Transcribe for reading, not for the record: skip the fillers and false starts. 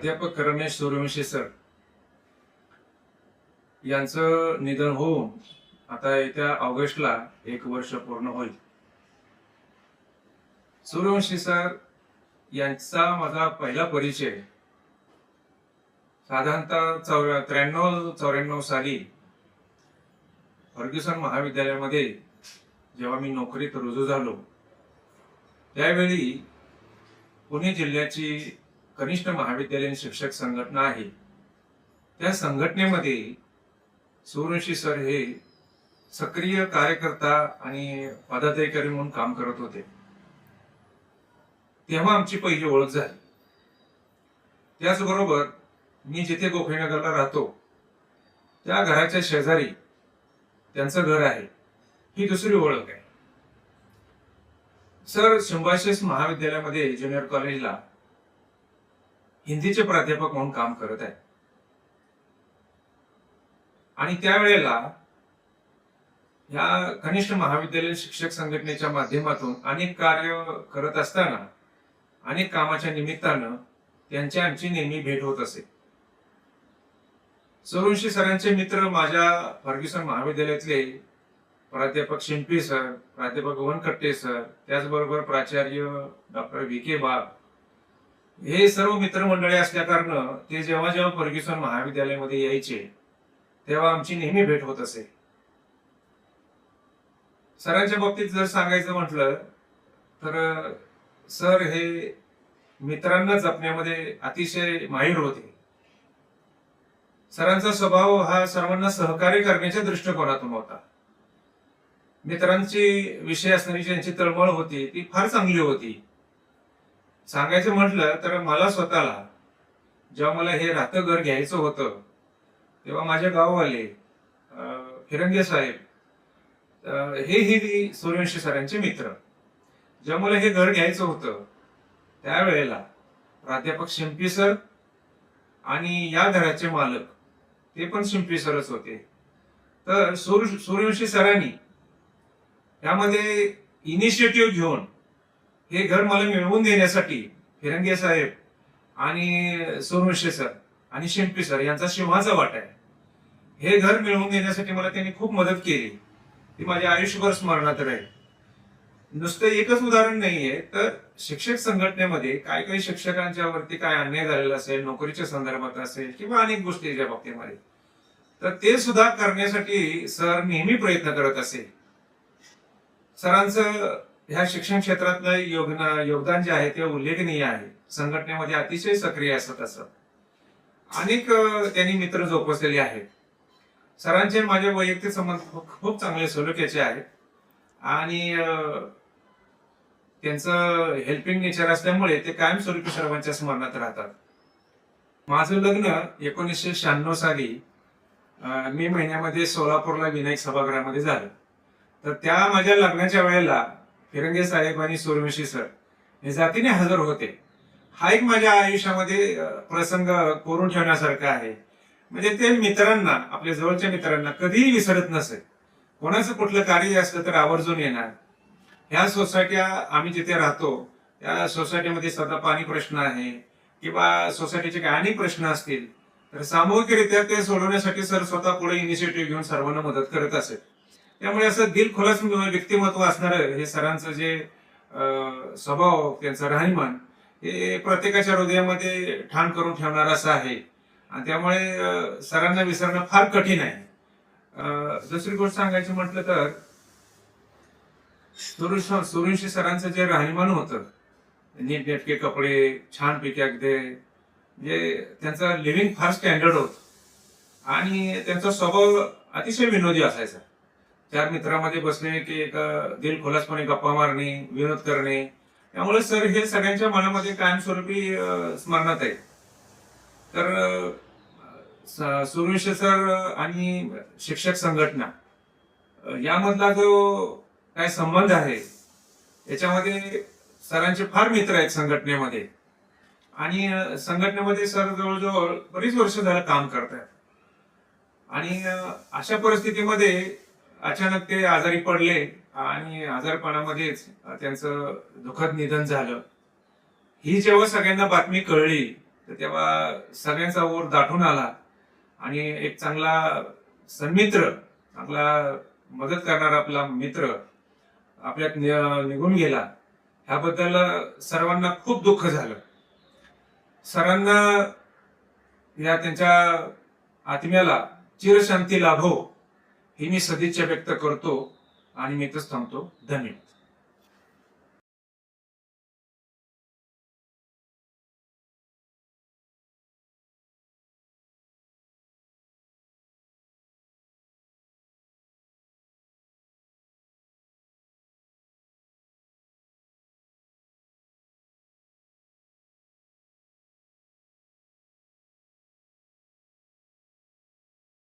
प्राध्यापक रमेश सूर्यवंशी सर यांचं निधन होऊन आता येत्या ऑगस्टला 1 वर्ष पूर्ण होईल. सूर्यवंशी सर यांचा माझा पहिला परिचय साधारणतः 93-94 साली फर्ग्युसन महाविद्यालयामध्ये जेव्हा मी नोकरीत रुजू झालो त्यावेळी पुणे जिल्ह्याची कनिष्ठ महाविद्यालयीन शिक्षक संघटना आहे, त्या संघटनेमध्ये सूर्यवंशी सर हे सक्रिय कार्यकर्ता आणि पदाधिकारी म्हणून काम करत होते. तेव्हा आमची पहिली ओळख झाली. त्याचबरोबर मी जिथे गोखलेनगरला राहतो त्या घराच्या शेजारी त्यांचं घर आहे, ही दुसरी ओळख आहे. सर सिम्बायसिस महाविद्यालयामध्ये ज्युनियर कॉलेजला हिंदीचे प्राध्यापक म्हणून काम करत आहेत आणि त्यावेळेला या कनिष्ठ महाविद्यालयीन शिक्षक संघटनेच्या माध्यमातून अनेक कार्य करत असताना अनेक कामाच्या निमित्तानं त्यांची आमची नेहमी भेट होत असे. सूर्यवंशी सरांचे मित्र माझ्या फर्ग्युसन महाविद्यालयातले प्राध्यापक शिंपी सर, प्राध्यापक वनकट्टे सर, त्याचबरोबर प्राचार्य डॉक्टर VK बाग, हे सर्व मित्रमंडळी असल्या कारण ते जेव्हा जेव्हा फर्ग्युसन महाविद्यालयामध्ये यायचे तेव्हा आमची नेहमी भेट होत असे. सरांच्या बाबतीत जर सांगायचं म्हटलं तर सर हे मित्रांना जपण्यामध्ये अतिशय माहिर होते. सरांचा स्वभाव हा सर्वांना सहकार्य करण्याच्या दृष्टिकोनातून होता. मित्रांची विषय असणारी ज्यांची तळमळ होती ती फार चांगली होती. सांगायचं म्हटलं तर मला स्वतःला जेव्हा मला हे राहतं घर घ्यायचं होतं तेव्हा माझे गाववाले फिरंगे साहेब हे सूर्यवंशी सरांचे मित्र. जेव्हा मला हे घर घ्यायचं होतं त्यावेळेला प्राध्यापक शिंपी सर आणि या घराचे मालक ते पण शिंपी सरच होते. तर सूर्यवंशी सरांनी त्यामध्ये इनिशिएटिव्ह घेऊन हे घर मला मिळवून देण्यासाठी फिरंगे साहेब आणि सूर्यवंशी सर आणि शिंपी सर यांचा सिंहाचा वाटा आहे. हे घर मिळवून देण्यासाठी मला त्यांनी खूप मदत केली, ती माझ्या आयुष्यभर स्मरणात राहील. नुसतं एकच उदाहरण नाहीये, तर शिक्षक संघटनेमध्ये काही काही शिक्षकांच्या वरती काय अन्याय झालेला असेल, नोकरीच्या संदर्भात असेल किंवा अनेक गोष्टीच्या बाबतीमध्ये, तर ते सुद्धा करण्यासाठी सर नेहमी प्रयत्न करत असे. सरांचं ह्या शिक्षण क्षेत्रातलं योगदान जे आहे ते उल्लेखनीय आहे. संघटनेमध्ये अतिशय सक्रिय असत असत अनेक त्यांनी मित्र जोपासलेले आहेत. सरांचे माझे वैयक्तिक संबंध खूप चांगले सलोख्याचे आहेत आणि त्यांचं हेल्पिंग नेचर असल्यामुळे ते कायमस्वरूपी सर्वांच्या स्मरणात राहतात. माझं लग्न 1996 साली मे महिन्यामध्ये सोलापूरला विनायक सभागृहामध्ये झालं. तर त्या माझ्या लग्नाच्या वेळेला फिरंगे साहेब आणि सूर्यवंशी सर हे जातीने हजर होते. हा एक माझ्या आयुष्यामध्ये प्रसंग कोरून ठेवण्यासारखा आहे. म्हणजे ते मित्रांना, आपल्या जवळच्या मित्रांना कधीही विसरत नसे. कोणाचं कुठलं कार्य असलं तर आवर्जून येणार. ह्या सोसायट्या आम्ही जिथे राहतो त्या सोसायटीमध्ये सध्या पाणी प्रश्न आहे किंवा सोसायटीचे काही अनेक प्रश्न असतील तर सामूहिकरित्या ते सोडवण्यासाठी सर स्वतः पुढे इनिशिएटिव्ह घेऊन सर्वांना मदत करत असेल. त्यामुळे असं दिलखुलास व्यक्तिमत्व असणारं हे सरांचं जे स्वभाव, त्यांचं राहणीमान हे प्रत्येकाच्या हृदयामध्ये ठाण करून ठेवणार असं आहे आणि त्यामुळे सरांना विसरणं फार कठीण आहे. दुसरी गोष्ट सांगायची म्हटलं तर सूर्यवंशी सरांचं जे राहणीमान होतं, नीटनेटके कपडे, छानपैकी अगदी म्हणजे त्यांचं लिव्हिंग फार स्टँडर्ड होत आणि त्यांचा स्वभाव अतिशय विनोदी असायचा. चार मित्रांमध्ये बसणे की एक दिलखुलासपणे गप्पा मारणे, विनोद करणे, त्यामुळे सर हे सगळ्यांच्या मनामध्ये कायमस्वरूपी स्मरणात आहे. तर सूर्यवंशी सर आणि शिक्षक संघटना यामधला जो काय संबंध आहे याच्यामध्ये सरांचे फार मित्र आहेत संघटनेमध्ये आणि संघटनेमध्ये सर जवळजवळ बरीच वर्ष झालं काम करतात आणि अशा परिस्थितीमध्ये अचानक ते आजारी पडले आणि आजारपणामध्येच त्यांचं दुःखद निधन झालं. ही जेव्हा सगळ्यांना बातमी कळली तर तेव्हा सगळ्यांचा ओर दाटून आला आणि एक चांगला सन्मित्र, चांगला मदत करणारा आपला मित्र आपल्यात निघून गेला. ह्याबद्दल सर्वांना खूप दुःख झालं. सरांना या त्यांच्या आत्म्याला चिरशांती लाभो ही मी सदिच्छा व्यक्त करतो आणि मी इथंच थांबतो. धन्यवाद.